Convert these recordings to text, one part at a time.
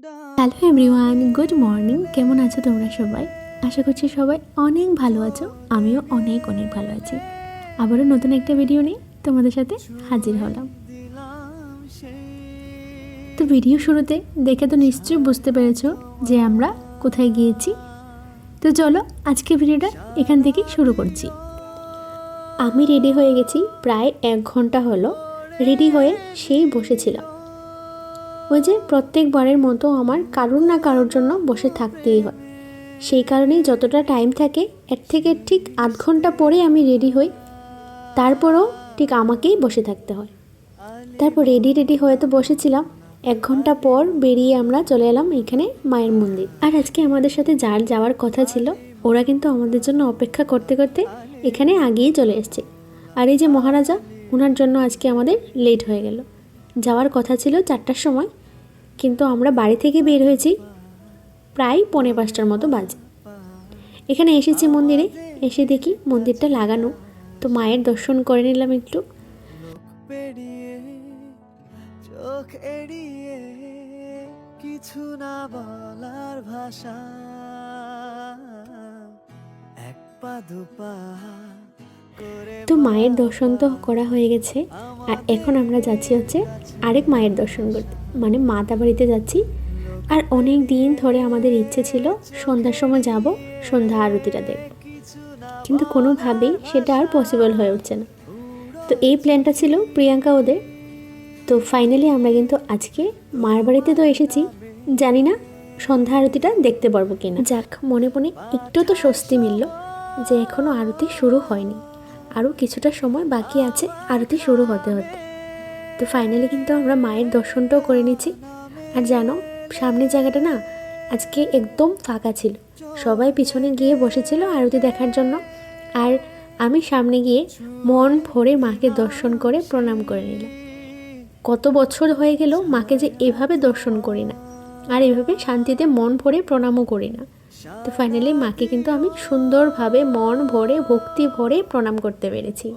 Hello everyone, good morning. কেমন আছো তোমরা সবাই? আশা করছি সবাই অনেক ভালো আছো। আমিও অনেক অনেক ভালো আছি। আবারও নতুন একটা ভিডিও নিয়ে তোমাদের সাথে হাজির হলাম। তো ভিডিও শুরুতে দেখে তো নিশ্চয়ই বুঝতে পেরেছো যে আমরা কোথায় গিয়েছি। তো চলো আজকে ভিডিওটা এখান থেকেই শুরু করছি। আমি রেডি হয়ে গেছি, প্রায় 1 ঘন্টা হলো রেডি হয়ে সেই বসেছিলাম। ওই যে প্রত্যেকবারের মতো আমার কারোর না কারোর জন্য বসে থাকতেই হয়। সেই কারণেই যতটা টাইম থাকে এর থেকে ঠিক 8 ঘন্টা পরে আমি রেডি হই, তারপরও ঠিক আমাকেই বসে থাকতে হয়। তারপর রেডি হয়ে তো বসেছিলাম। 1 ঘন্টা পর বেরিয়ে আমরা চলে এলাম এখানে মায়ের মন্দির। আর আজকে আমাদের সাথে যার যাওয়ার কথা ছিল ওরা কিন্তু আমাদের জন্য অপেক্ষা করতে করতে এখানে আগেই চলে এসছে। আর এই যে মহারাজা, ওনার জন্য আজকে আমাদের লেট হয়ে গেল। যাওয়ার কথা ছিল 4টার সময়, কিন্তু আমরা বাড়ি থেকে বের হয়েছি প্রায় 4:45টার মতো বাজে। এখানে এসেছি মন্দিরে, এসে দেখি মন্দিরটা লাগানো, তো মায়ের দর্শন করে নিলাম একটু। চোখ এড়িয়ে কিছু না বলার ভাষা, এক পা দুপা। তো মায়ের দর্শন তো করা হয়ে গেছে, আর এখন আমরা যাচ্ছি হচ্ছে আরেক মায়ের দর্শন করতে, মানে মাতা বাড়িতে যাচ্ছি। আর অনেক দিন ধরে আমাদের ইচ্ছে ছিল সন্ধ্যার সময় যাব, সন্ধ্যা আরতিটা দেখব, কিন্তু কোনোভাবেই সেটা আর পসিবল হয়ে উঠছে না। তো এই প্ল্যানটা ছিল প্রিয়াঙ্কা ওদের। তো ফাইনালি আমরা কিন্তু আজকে মায়ের বাড়িতে তো এসেছি, জানি না সন্ধ্যা আরতিটা দেখতে পারবো কিনা। যাক, মনে মনে একটু তো স্বস্তি মিলল যে এখনও আরতি শুরু হয়নি, আরও কিছুটা সময় বাকি আছে আরতি শুরু হতে হতে। তো ফাইনালি কিন্তু আমরা মায়ের দর্শনটাও করে নিচ্ছি। আর জানো, সামনের জায়গাটা না আজকে একদম ফাঁকা ছিল, সবাই পিছনে গিয়ে বসেছিল আরতি দেখার জন্য। আর আমি সামনে গিয়ে মন ভরে মাকে দর্শন করে প্রণাম করে নিলাম। কত বছর হয়ে গেল মাকে যে এভাবে দর্শন করি না, আর এভাবে শান্তিতে মন ভরে প্রণামও করি না। তো ফাইনালি মাকে কিন্তু আমি সুন্দরভাবে মন ভরে ভক্তি ভরে প্রণাম করতে পেরেছি।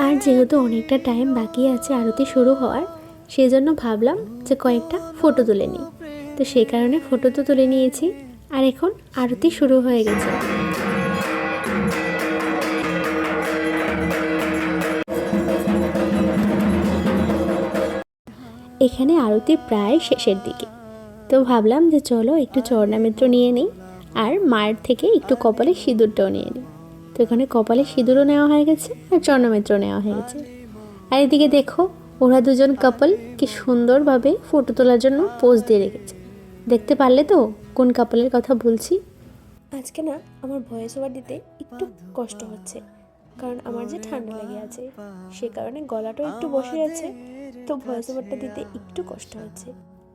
আর যেহেতু অনেকটা টাইম বাকি আছে আরতি শুরু হওয়ার, সেই জন্য ভাবলাম যে কয়েকটা ফটো তুলে নিই। তো সেই কারণে ফটো তো তুলে নিয়েছি, আর এখন আরতি শুরু হয়ে গেছে। এখানে আরতি প্রায় শেষের দিকে, তো ভাবলাম যে চলো একটু চরণামিত্র নিয়ে নিই, আর মায়ের থেকে একটু কপালে সিঁদুরটাও নিয়ে নিই। তো এখানে কপালে সিঁদুরও নেওয়া হয়ে গেছে আর চরণামিত্র নেওয়া হয়ে গেছে। আর এদিকে দেখো, ওরা দুজন কাপল কি সুন্দরভাবে ফটো তোলার জন্য পোজ দিয়ে রেখেছে। দেখতে পারলে তো কোন কাপলের কথা বলছি? আজকে না আমার ভয়েস ওভার দিতে একটু কষ্ট হচ্ছে, কারণ আমার যে ঠান্ডা লেগে আছে, সে কারণে গলাটাও একটু বসে আছে, তো ভয়েস ওভারটা দিতে একটু কষ্ট হচ্ছে।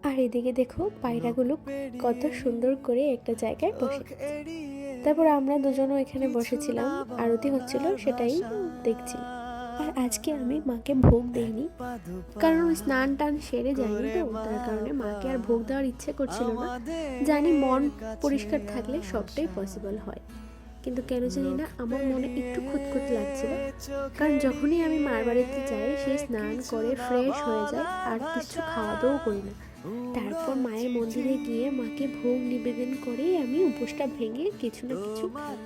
আর এদিকে দেখো পায়রাগুলো কত সুন্দর করে একটা জায়গায় বসে। তারপর আমরা দুজনও এখানে বসেছিলাম, আরতি হচ্ছিল সেটাই দেখছি। আর আজকে আমি মাকে ভোগ দেইনি, কারণ স্নান টান সেরে যায়নি, তো তার কারণে মাকে আর ভোগ দেওয়ার ইচ্ছে করছিল না। জানি মন পরিষ্কার থাকলে সবটাই পসিবল হয়, কিন্তু কেন জানি না আমার মনে একটু খুঁতখুত লাগছিল। কারণ যখনই আমি মার বাড়িতে যাই, সে স্নান করে ফ্রেশ হয়ে যায় আর কিছু খাওয়া দাওয়াও করি না। তারপর মায়ের মন্দিরে গিয়ে মাকে ভোগ নিবেদন করে আমি উপোসটা ভেঙে কিছু না কিছু খাই।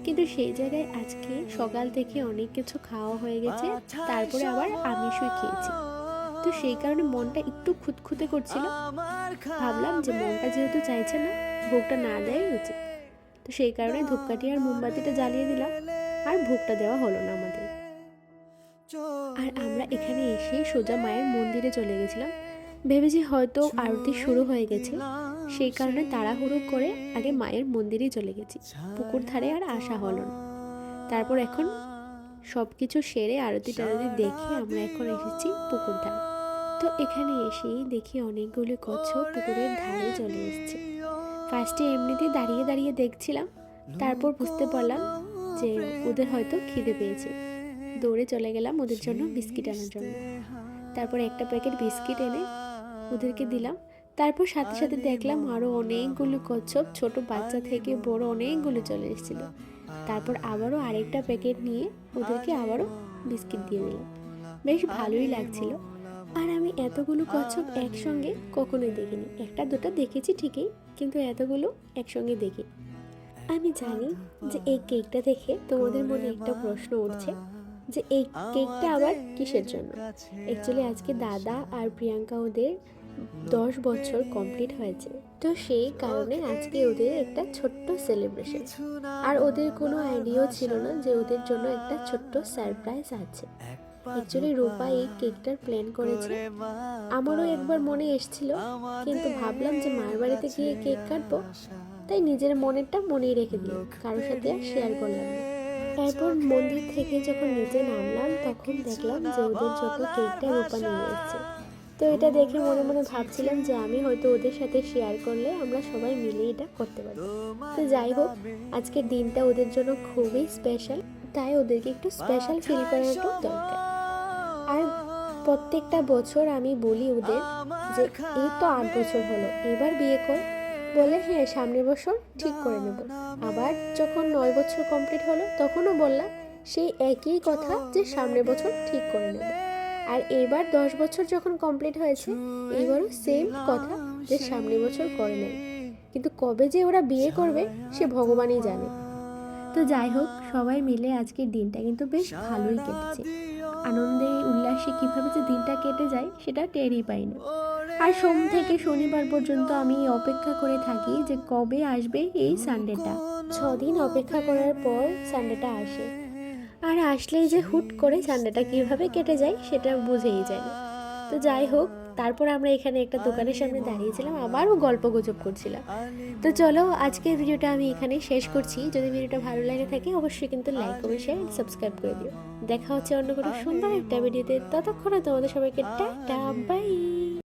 কিন্তু সেই জায়গায় আজকে সকাল থেকে অনেক কিছু খাওয়া হয়ে গেছে, তারপরে আবার আমিষই খেয়েছি। তো সেই কারণে মনটা একটু খুঁতখুঁতে করছিল। ভাবলাম যে মনটা যেহেতু চাইছে না, ভোগটা না দেওয়াই উচিত। তো সেই কারণে ধূপকাঠি আর মোমবাতিটা জ্বালিয়ে দিলাম, আর ভোগটা দেওয়া হলো না আমাদের। আর আমরা এখানে এসে সোজা মায়ের মন্দিরে চলে গেছিলাম। ভেবেছি হয়তো আরতি শুরু হয়ে গেছে, সেই কারণে তাড়াহুড়ো করে আগে মায়ের মন্দিরেই চলে গেছি, পুকুর ধারে আর আসা হলো না। তারপর এখন সব কিছু সেরে আরতি টারতি দেখে আমরা এখন এসেছি পুকুর ধারে। তো এখানে এসেই দেখি অনেকগুলো কচ্ছপ পুকুরের ধারে চলে এসছে। ফার্স্টে এমনিতেই দাঁড়িয়ে দাঁড়িয়ে দেখছিলাম, তারপর বুঝতে পারলাম যে ওদের হয়তো খিদে পেয়েছে। দৌড়ে চলে গেলাম ওদের জন্য বিস্কিট আনার জন্য। তারপর একটা প্যাকেট বিস্কিট এনে ওদেরকে দিলাম। তারপর সাথে সাথে দেখলাম আরও অনেকগুলো কচ্ছপ, ছোট বাচ্চা থেকে বড় অনেকগুলো চলে এসেছিল। তারপর আবারও আরেকটা প্যাকেট নিয়ে ওদেরকে আবারও বিস্কিট দিয়ে দিলাম। বেশ ভালোই লাগছিল। আর আমি এতগুলো কচ্ছপ একসঙ্গে কখনোই দেখিনি, একটা দুটো দেখেছি ঠিকই, কিন্তু এতগুলো একসঙ্গে দেখি। আমি জানি যে এই কেকটা দেখে তোমাদের মনে একটা প্রশ্ন উঠছে যে এই কেকটা আবার কিসের জন্য। অ্যাকচুয়ালি আজকে দাদা আর প্রিয়াঙ্কা ওদের 10 বছর কমপ্লিট হয়েছে, তো সেই কারণে আজকে ওদের একটা ছোট্ট সেলিব্রেশন। আর ওদের কোনো আইডিয়াও ছিল না যে ওদের জন্য একটা ছোট্ট সারপ্রাইজ আছে। অ্যাকচুয়ালি রূপা এই কেকটার প্ল্যান করেছে, আমারও একবার মনে এসেছিল, কিন্তু ভাবলাম যে মায়ের বাড়িতে গিয়ে কেক কাটবো, তাই নিজের মনেরটা মনেই রেখে দিলাম, কারোর সাথে আর শেয়ার করলাম না। তারপর মন্দির থেকে যখন নিচে নামলাম তখন দেখলাম যে ওদের জন্য কেকটা রূপা নিয়ে এসেছে। তো এটা দেখে মনে মনে ভাবছিলাম যে আমি হয়তো ওদের সাথে শেয়ার করলে আমরা সবাই মিলে এটা করতে পারবো। তো যাই হোক, আজকের দিনটা ওদের জন্য খুবই স্পেশাল, তাই ওদেরকে একটু স্পেশাল ফিল করাটাও দরকার। আর প্রত্যেকটা বছর আমি বলি ওদের যে এই তো 8 বছর হলো, এবার বিয়ে কর, বলে হ্যাঁ সামনের বছর ঠিক করে নেব। আবার যখন 9 বছর কমপ্লিট হলো তখনও বললাম সেই একই কথা যে সামনের বছর ঠিক করে নেব। আর এবার 10 বছর যখন কমপ্লিট হয়েছে এবারও সেম কথা যে সামনের বছর করে নেব, কিন্তু কবে যে ওরা বিয়ে করবে সে ভগবানই জানে। তো যাই হোক, সবাই মিলে আজকের দিনটা কিন্তু বেশ ভালোই কেটেছে। আনন্দে উল্লাসে কীভাবে যে দিনটা কেটে যায় সেটা টেরই পাই না। আর সোম থেকে শনিবার পর্যন্ত আমি অপেক্ষা করে থাকি যে কবে আসবে এই সানডেটা। 6 দিন অপেক্ষা করার পর সানডেটা আসে, আর আসলেই যে হুট করে সানডেটা কীভাবে কেটে যায় সেটা বুঝেই যায় না। তো যাই হোক, তারপর আমরা এখানে একটা দোকানের সামনে দাঁড়িয়েছিলাম, আবারও গল্প গুজব করছিলাম। তো চলো, আজকের ভিডিওটা আমি এখানে শেষ করছি। যদি ভিডিওটা ভালো লাগে থাকে অবশ্যই কিন্তু লাইক কমেন্ট শেয়ার সাবস্ক্রাইব করে দিও। দেখা হচ্ছে অন্য কোনো সুন্দর একটা ভিডিওতে, ততক্ষণে তোমাদের সবাইকে টাটা বাই।